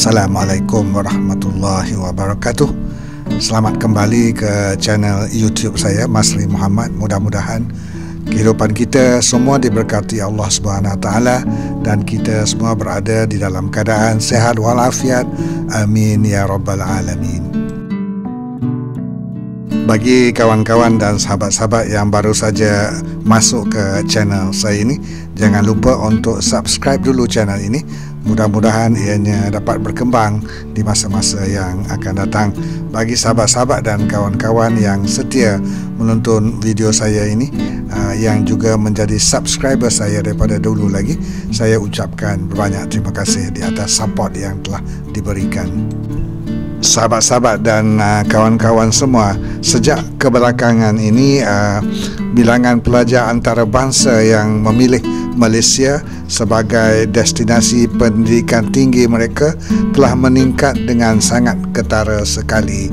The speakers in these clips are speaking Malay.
Assalamualaikum warahmatullahi wabarakatuh. Selamat kembali ke channel YouTube saya, Masri Muhammad. Mudah-mudahan kehidupan kita semua diberkati Allah Subhanahu Wa Taala dan kita semua berada di dalam keadaan sehat walafiat. Amin ya rabbal alamin. Bagi kawan-kawan dan sahabat-sahabat yang baru saja masuk ke channel saya ini, jangan lupa untuk subscribe dulu channel ini. Mudah-mudahan ianya dapat berkembang di masa-masa yang akan datang. Bagi sahabat-sahabat dan kawan-kawan yang setia menonton video saya ini, yang juga menjadi subscriber saya daripada dulu lagi, saya ucapkan banyak terima kasih di atas support yang telah diberikan. Sahabat-sahabat dan kawan-kawan semua, sejak kebelakangan ini bilangan pelajar antarabangsa yang memilih Malaysia sebagai destinasi pendidikan tinggi mereka telah meningkat dengan sangat ketara sekali.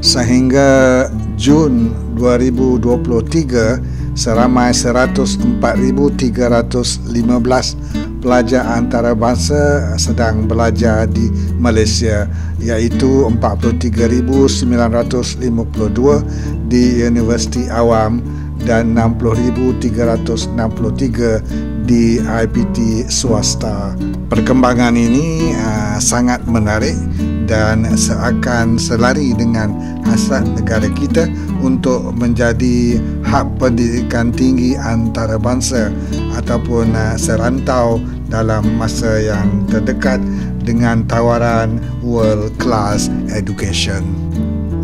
Sehingga Jun 2023, seramai 104,315 pelajar antarabangsa sedang belajar di Malaysia, iaitu 43,952 di Universiti Awam dan 60,363 di IPT swasta. Perkembangan ini sangat menarik dan seakan selari dengan hasrat negara kita untuk menjadi hub pendidikan tinggi antarabangsa ataupun serantau dalam masa yang terdekat dengan tawaran world class education.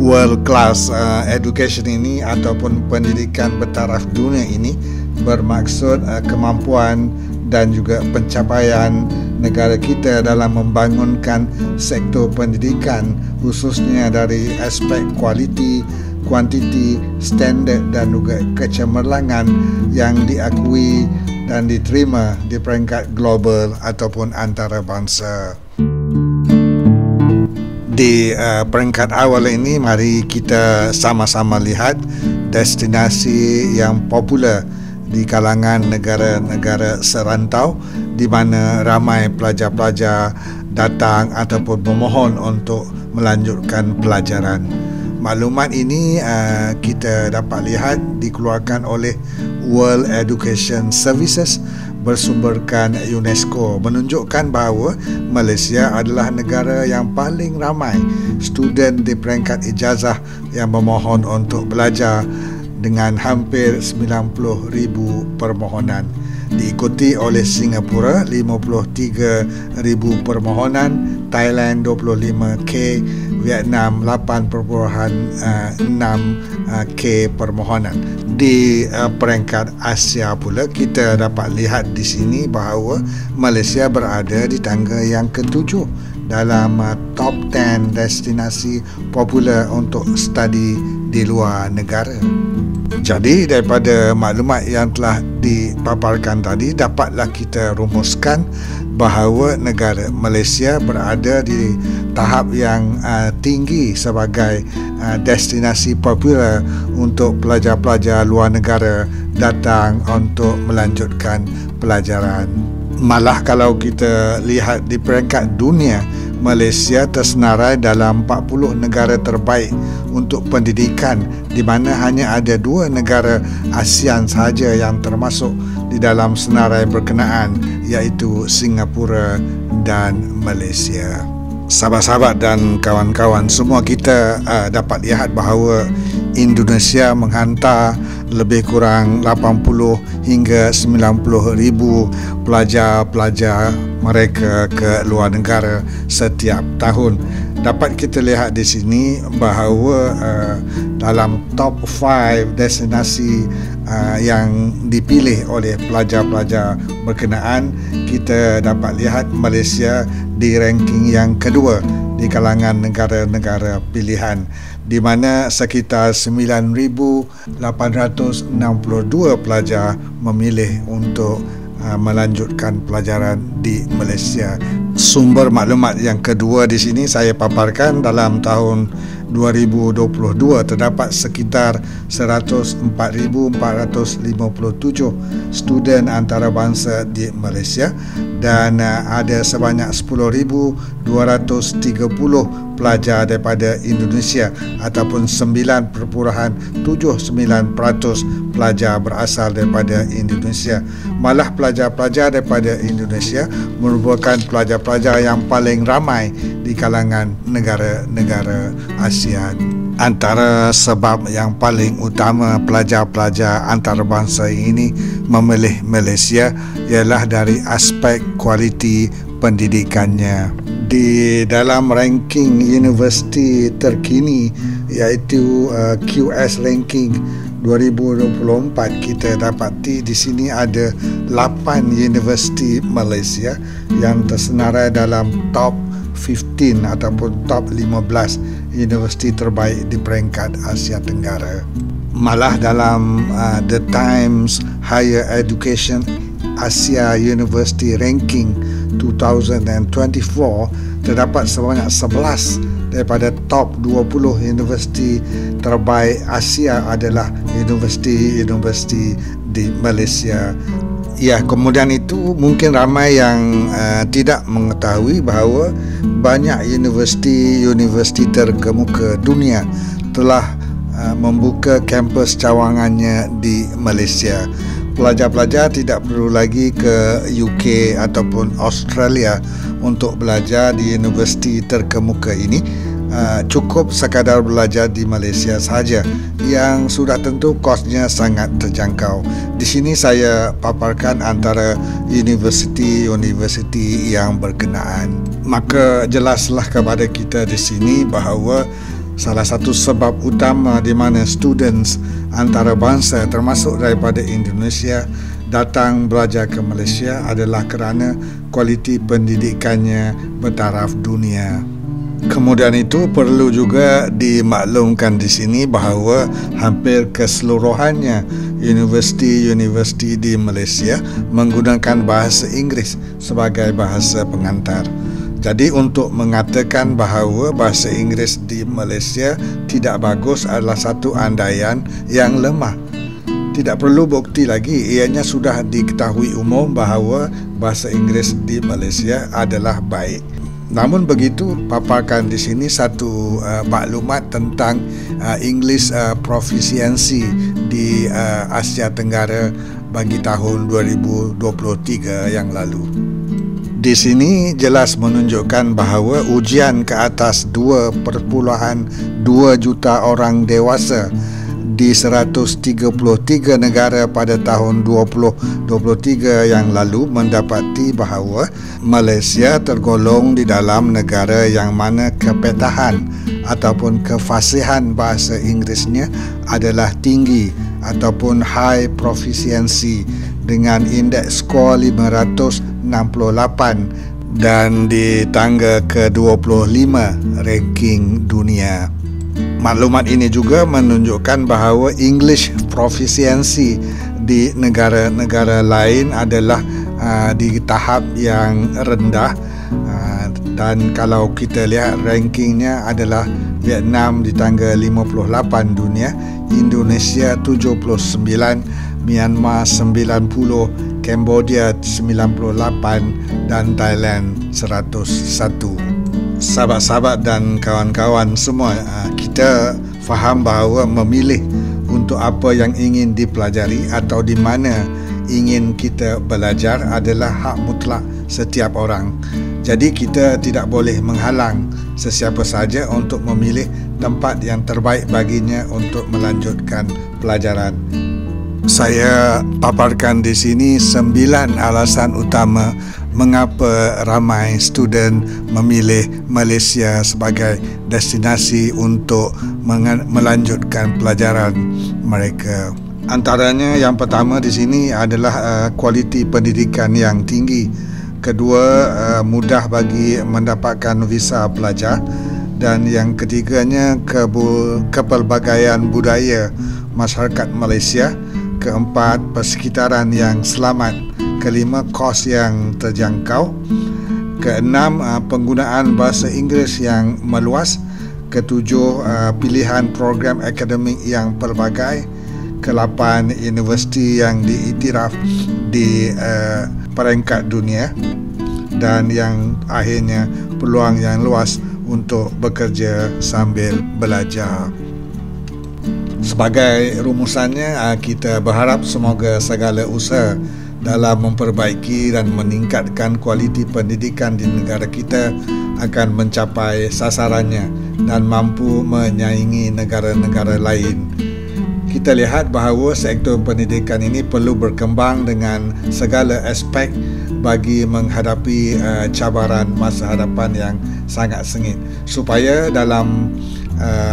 World class education ini ataupun pendidikan bertaraf dunia ini bermaksud kemampuan dan juga pencapaian negara kita dalam membangunkan sektor pendidikan, khususnya dari aspek kualiti, kuantiti, standard dan juga kecemerlangan yang diakui dan diterima di peringkat global ataupun antarabangsa. Di peringkat awal ini, mari kita sama-sama lihat destinasi yang popular di kalangan negara-negara serantau di mana ramai pelajar-pelajar datang ataupun memohon untuk melanjutkan pelajaran. Maklumat ini kita dapat lihat dikeluarkan oleh World Education Services bersumberkan UNESCO, menunjukkan bahawa Malaysia adalah negara yang paling ramai student di peringkat ijazah yang memohon untuk belajar dengan hampir 90,000 permohonan. Diikuti oleh Singapura 53,000 permohonan, Thailand 25k, Vietnam 8.6k permohonan. Di peringkat Asia pula kita dapat lihat di sini bahawa Malaysia berada di tangga yang ke-7 dalam top 10 destinasi popular untuk study di luar negara. Jadi daripada maklumat yang telah dipaparkan tadi, dapatlah kita rumuskan bahawa negara Malaysia berada di tahap yang tinggi sebagai destinasi popular untuk pelajar-pelajar luar negara datang untuk melanjutkan pelajaran. Malah kalau kita lihat di peringkat dunia, Malaysia tersenarai dalam 40 negara terbaik untuk pendidikan, di mana hanya ada 2 negara ASEAN sahaja yang termasuk di dalam senarai berkenaan, iaitu Singapura dan Malaysia. Sahabat-sahabat dan kawan-kawan semua, kita dapat lihat bahawa Indonesia menghantar lebih kurang 80 hingga 90,000 pelajar-pelajar mereka ke luar negara setiap tahun. Dapat kita lihat di sini bahawa dalam top 5 destinasi yang dipilih oleh pelajar-pelajar berkenaan, kita dapat lihat Malaysia di ranking yang kedua di kalangan negara-negara pilihan, di mana sekitar 9,862 pelajar memilih untuk melanjutkan pelajaran di Malaysia. Sumber maklumat yang kedua di sini saya paparkan dalam tahun 2022 terdapat sekitar 104,457 student antarabangsa di Malaysia dan ada sebanyak 10,230 pelajar daripada Indonesia ataupun 9.79% pelajar berasal daripada Indonesia. Malah pelajar-pelajar daripada Indonesia merupakan pelajar-pelajar yang paling ramai di kalangan negara-negara ASEAN. Antara sebab yang paling utama pelajar-pelajar antarabangsa ini memilih Malaysia ialah dari aspek kualiti pendidikannya. Di dalam ranking universiti terkini iaitu QS Ranking 2024, kita dapati di sini ada 8 universiti Malaysia yang tersenarai dalam top 15 ataupun top 15 universiti terbaik di peringkat Asia Tenggara. Malah dalam The Times Higher Education Asia University Ranking 2024 terdapat sebanyak 11 daripada top 20 universiti terbaik Asia adalah universiti-universiti di Malaysia. Ya, kemudian itu mungkin ramai yang tidak mengetahui bahawa banyak universiti-universiti terkemuka dunia telah membuka kampus cawangannya di Malaysia. Pelajar-pelajar tidak perlu lagi ke UK ataupun Australia untuk belajar di universiti terkemuka ini. Cukup sekadar belajar di Malaysia sahaja yang sudah tentu kosnya sangat terjangkau. Di sini saya paparkan antara universiti-universiti yang berkenaan. Maka jelaslah kepada kita di sini bahawa salah satu sebab utama di mana students antarabangsa termasuk daripada Indonesia datang belajar ke Malaysia adalah kerana kualiti pendidikannya bertaraf dunia. Kemudian itu perlu juga dimaklumkan di sini bahawa hampir keseluruhannya universiti-universiti di Malaysia menggunakan bahasa Inggeris sebagai bahasa pengantar. Jadi untuk mengatakan bahawa bahasa Inggeris di Malaysia tidak bagus adalah satu andaian yang lemah. Tidak perlu bukti lagi, ianya sudah diketahui umum bahawa bahasa Inggeris di Malaysia adalah baik. Namun begitu, paparkan di sini satu maklumat tentang English proficiency di Asia Tenggara bagi tahun 2023 yang lalu. Di sini jelas menunjukkan bahawa ujian ke atas 2.2 juta orang dewasa di 133 negara pada tahun 2023 yang lalu mendapati bahawa Malaysia tergolong di dalam negara yang mana kepetahan ataupun kefasihan bahasa Inggerisnya adalah tinggi ataupun high proficiency dengan indeks skor 568 dan di tangga ke-25 ranking dunia. Maklumat ini juga menunjukkan bahawa English proficiency di negara-negara lain adalah di tahap yang rendah, dan kalau kita lihat rankingnya adalah Vietnam di tangga 58 dunia, Indonesia 79, Myanmar 90, Cambodia 98 dan Thailand 101. Sahabat-sahabat dan kawan-kawan semua, kita faham bahawa memilih untuk apa yang ingin dipelajari atau di mana ingin kita belajar adalah hak mutlak setiap orang. Jadi kita tidak boleh menghalang sesiapa saja untuk memilih tempat yang terbaik baginya untuk melanjutkan pelajaran. Saya paparkan di sini 9 alasan utama mengapa ramai student memilih Malaysia sebagai destinasi untuk melanjutkan pelajaran mereka. Antaranya yang pertama di sini adalah kualiti pendidikan yang tinggi. Kedua, mudah bagi mendapatkan visa pelajar. Dan yang ketiganya, kepelbagaian budaya masyarakat Malaysia. Keempat, persekitaran yang selamat. Kelima, kos yang terjangkau. Keenam, penggunaan bahasa Inggeris yang meluas. Ketujuh, pilihan program akademik yang pelbagai. Ke-8, universiti yang diiktiraf di peringkat dunia. Dan yang akhirnya, peluang yang luas untuk bekerja sambil belajar. Sebagai rumusannya, kita berharap semoga segala usaha dalam memperbaiki dan meningkatkan kualiti pendidikan di negara kita akan mencapai sasarannya dan mampu menyaingi negara-negara lain. Kita lihat bahawa sektor pendidikan ini perlu berkembang dengan segala aspek bagi menghadapi cabaran masa hadapan yang sangat sengit, supaya dalam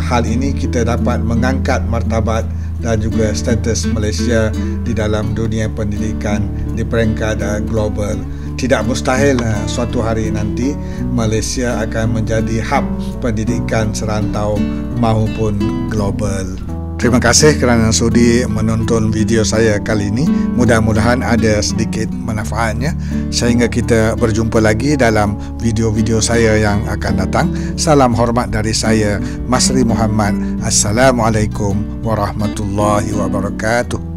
hal ini kita dapat mengangkat martabat dan juga status Malaysia di dalam dunia pendidikan di peringkat global. Tidak mustahil suatu hari nanti Malaysia akan menjadi hub pendidikan serantau maupun global. Terima kasih kerana sudi menonton video saya kali ini. Mudah-mudahan ada sedikit manfaatnya. Sehingga kita berjumpa lagi dalam video-video saya yang akan datang. Salam hormat dari saya, Masri Muhammad. Assalamualaikum warahmatullahi wabarakatuh.